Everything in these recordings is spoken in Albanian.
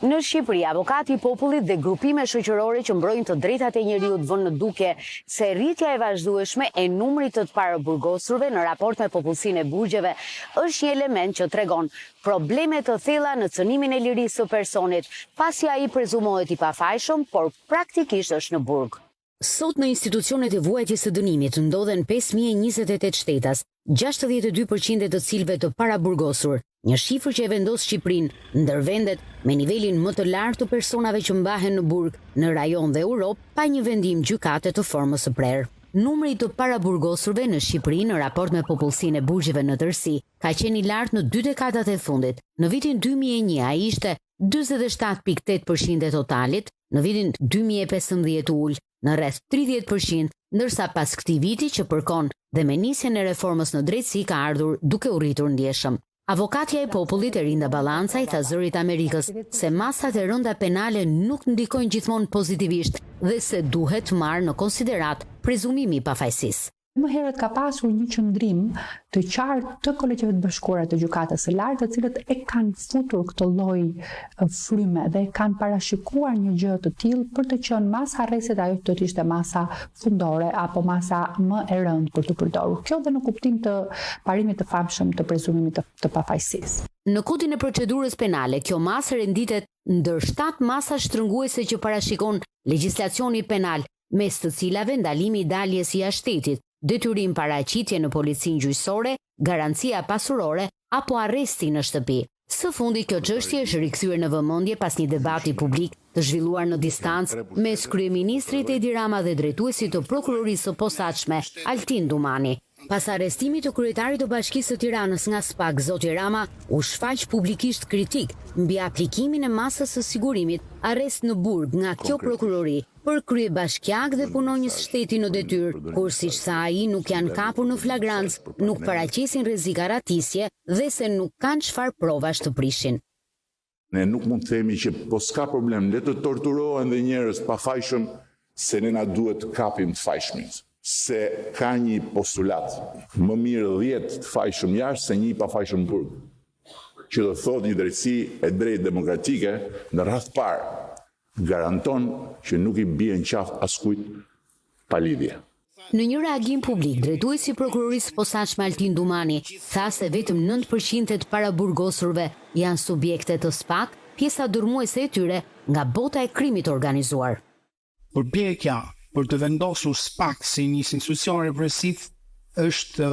Në Shqipëri, avokati i popullit dhe grupime shoqërore që mbrojnë të drejtat e njerëzit vënë në duke se rritja e vazhdueshme e numrit të paraburgosurve në raport me popullsinë e burgjeve është një element që tregon probleme të thella në cënimin e lirisë së personit, pasi ai prezumohet i pafajshëm, por praktikisht është në burg. Sot në institucionet e vuajtjes së dënimit ndodhen 5028 shtetas, 62% të cilëve të paraburgosur, një shifër që e vendos Shqipërinë ndër vendet me nivelin më të lartë të personave që mbahen në burg në rajon dhe Europë pa një vendim gjykate të formës së prerë. Numri të paraburgosurve në Shqipëri në raport me popullsinë e burgjeve në tërësi ka qenë i lartë në 2 dekadat e fundit. Në vitin 2001 ai ishte 47.8% e totalit, në vitin 2015 ul në rreth 30%, ndërsa pas këtij viti që përkon dhe me nisjen e reformës në drejtësi ka ardhur duke u rritur ndjeshëm. Avokatja e popullit Erinda Ballancaj tha Zërit Amerikës se masat e rënda penale nuk ndikojnë gjithmonë pozitivisht dhe se duhet marrë në konsiderat prezumimi i pafajësisë. Më herët ka pasur një qëndrim të qartë të kolegjeve të bashkuara të gjykatës së lartë, të cilët e kanë futur këtë lloj fryme dhe kanë parashikuar një gjë të tillë për të qenë masa rresit ajo do të ishte masa fundore apo masa më e rëndë për të përdorur. Kjo dhe në kuptim të parimit të famshëm të prezumimit të pafajësisë. Në kodin e procedurës penale, kjo masë renditet ndër 7 masa shtrënguese që parashikon legjislacioni penal, mes të cilave ndalimi i daljes jashtë shtetit, detyrim paraqitje në policinë gjyqësore, garancia pasurore apo arresti në shtëpi. Së fundi kjo çështje është rikthyer në vëmendje pas një debati publik të zhvilluar në distancë mes kryeministrit Edi Rama dhe drejtuesit të prokurorisë së posaçme Altin Dumani. Pas arrestimit të kryetarit të Bashkisë së Tiranës nga SPAK, zoti Rama u shfaq publikisht kritik mbi aplikimin e masës së sigurimit, arrest në burg nga kjo prokurori për kryebashkiak dhe punonjës shteti në detyrë, kur siç sa ai nuk janë kapur në flagrancë, nuk paraqesin rrezik ratisje dhe se nuk kanë çfarë provash të prishin. Ne nuk mund të themi që po s'ka problem, le të torturohen dhe njerëz pafajshëm, se ne na duhet të kapim të fajshmit. Se ka një postulat, më mirë 10 të fajshëm jashtë se një pafajshëm burg, që do thot një drejtësi e drejtë demokratike në radhë parë garanton që nuk i bie në qafë askujt pa lidhje. Në një reagim publik, drejtuesi i prokurorisë posaçme Altin Dumani tha se vetëm 9% të paraburgosurve janë subjekte të SPAK, pjesa dërmuese e tyre nga bota e krimit organizuar. Përpjekja për të vendosur SPAK si një institucion represiv është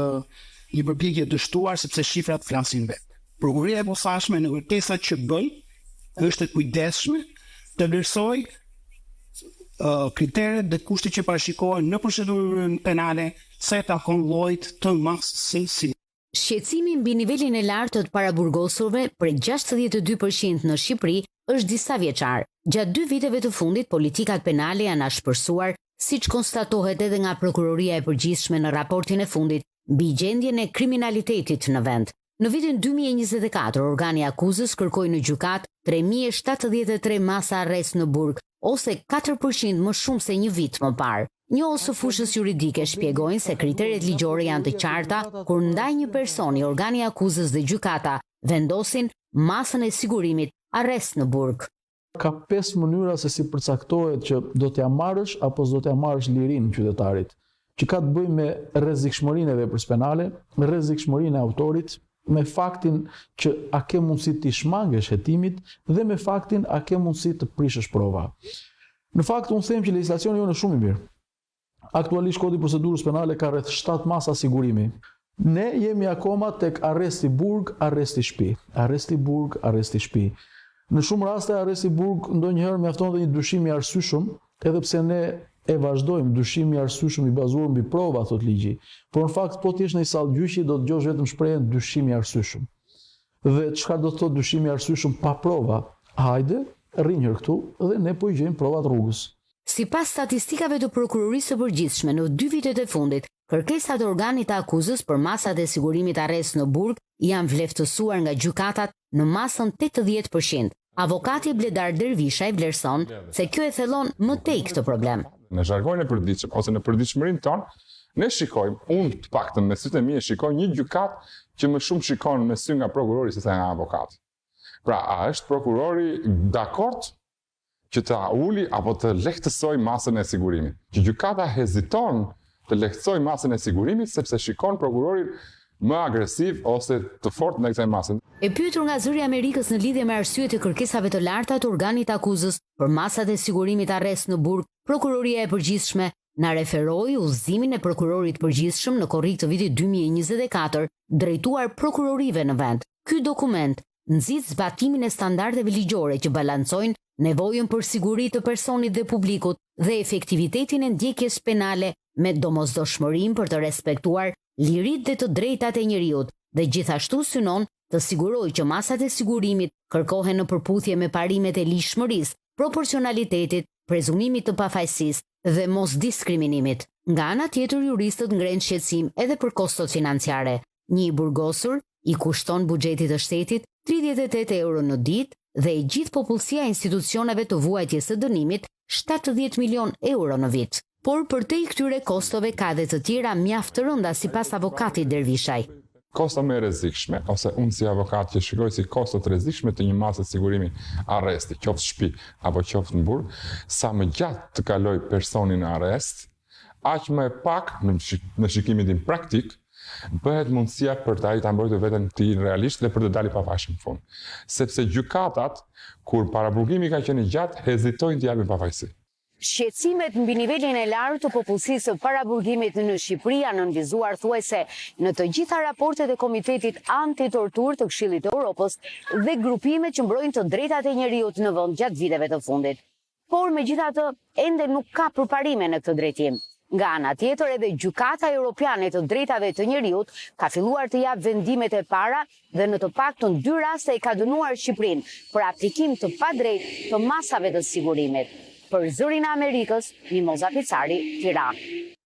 një përpjekje dështuar sepse shifrat flasin vetë. Prokuroria e posaçme në kërkesat që bën është e kujdesshme të vlerësoj kriteret dhe kushtet që parashikohen në procedurën penale se takon llojit të masës. Shqetësimi mbi nivelin e lartë të paraburgosurve për 62% në Shqipëri është disa vjeçar. Gjatë 2 viteve të fundit, politikat penale janë ashpërsuar, siç konstatohet edhe nga Prokuroria e Përgjithshme në raportin e fundit mbi gjendjen e kriminalitetit në vend. Në vitin 2024, organi akuzës kërkoi në gjykat 3073 masa arrest në burg, ose 4% më shumë se një vit më parë. Njohës së fushës juridike shpjegojnë se kriteret ligjore janë të qarta kur ndaj një personi organi akuzës dhe gjykata vendosin masën e sigurimit arrest në burg. Ka 5 mënyra se si përcaktohet që do t'ja marrësh apo s'do t'ja marrësh lirinë qytetarit, që ka të bëjë me rrezikshmërinë e veprës penale, me rrezikshmërinë e autorit, me faktin që a ke mundësi të shmangësh hetimit dhe me faktin a ke mundësi të prishësh prova. Në fakt, unë them që legjislacioni jonë është shumë i mirë. Aktualisht kodi i procedurës penale ka rreth 7 masa sigurimi. Ne jemi akoma tek arresti burg, arresti shtëpi. Arresti burg, arresti shtëpi. Në shumë raste arresti burg ndonjëherë mjafton dhe një dyshim i arsyeshëm, edhe pse ne e vazhdojmë dyshimi i arsyeshëm i bazuar mbi prova, thot ligji. Por në fakt po ti jesh në një sallë gjyqi do të dëgjosh vetëm shprehjen dyshimi i arsyeshëm. Dhe çfarë do të thotë dyshimi i arsyeshëm pa prova? Hajde, rrinjër këtu dhe ne po i gjejmë provat rrugës. Sipas statistikave të Prokurorisë së Përgjithshme në 2 vitet e fundit, kërkesat e organit të akuzës për masat e sigurimit arrest në burg janë vleftësuar nga gjykatat në masën 80%. Avokati Bledar Dervisha i vlerëson se kjo e thellon më tej këtë problem. Në zhargonin e përditshëm ose në përditshmërinë tonë, ne shikojmë, unë të paktën me sytë e mi e shikoj një gjykat që më shumë shikon me sy nga prokurori se sa nga avokati. Pra, a është prokurori dakord që të uli apo të lehtësoj masën e sigurimit? Që gjykata heziton të lehtësoj masën e sigurimit sepse shikon prokurorin më agresiv ose të fortë ndaj kësaj mase. E pyetur nga zëri i Amerikës në lidhje me arsyet e kërkesave të larta të organit akuzës për masat e sigurimit arrest në Burg, prokuroria e përgjithshme na referoi udhëzimin e prokurorit përgjithshëm në korrik të vitit 2024 drejtuar prokurorive në vend. Ky dokument nxit zbatimin e standardeve ligjore që balancojnë nevojën për siguri të personit dhe publikut dhe efektivitetin e ndjekjes penale me domosdoshmërinë për të respektuar lirit dhe të drejtat e njeriut dhe gjithashtu synon të sigurojë që masat e sigurimit kërkohen në përputhje me parimet e lishmërisë, proporcionalitetit, prezumimit të pafajësisë dhe mos diskriminimit. Nga ana tjetër, juristët ngrenë shqetësim edhe për kostot financiare. Një i burgosur i kushton buxhetit të shtetit 38 euro në ditë dhe e gjithë popullsia e institucioneve të vuajtjes së dënimit 70 milion euro në vit. Por për te i këtyre kostove ka dhe të tjera mjaft të rënda sipas avokatit Dervishaj. Kosto më rrezikshme, ose unë si avokat që shikoj si kostot rrezikshme të një mase sigurimi arresti, qoftë shtëpi apo qoftë në burg, sa më gjatë të kaloj personi në arrest, aq më e pak në shikimin tim praktik, bëhet mundësia për të ai ta mbrojtur veten ti realisht dhe për të dalë pafajshëm në fund. Sepse gjykatat, kur paraburgimi ka qenë i gjatë, hezitojnë të japin pafajësi. Shqetësimet mbi nivelin e lartë të popullsisë së paraburgimit në Shqipëri janë nënvizuar thuajse në të gjitha raportet e Komitetit Antitorturë të Këshillit të Evropës dhe grupimet që mbrojnë të drejtat e njeriut në vend gjatë viteve të fundit. Por megjithatë, ende nuk ka përparime në këtë drejtim. Nga ana tjetër, edhe Gjykata Europiane të Drejtave të Njeriut ka filluar të jap vendimet e para dhe në të paktën 2 raste i ka dënuar Shqipërinë për aplikim të padrejtë të masave të sigurimit. Për Zërin e Amerikës, Mimoza Picari, Tiranë.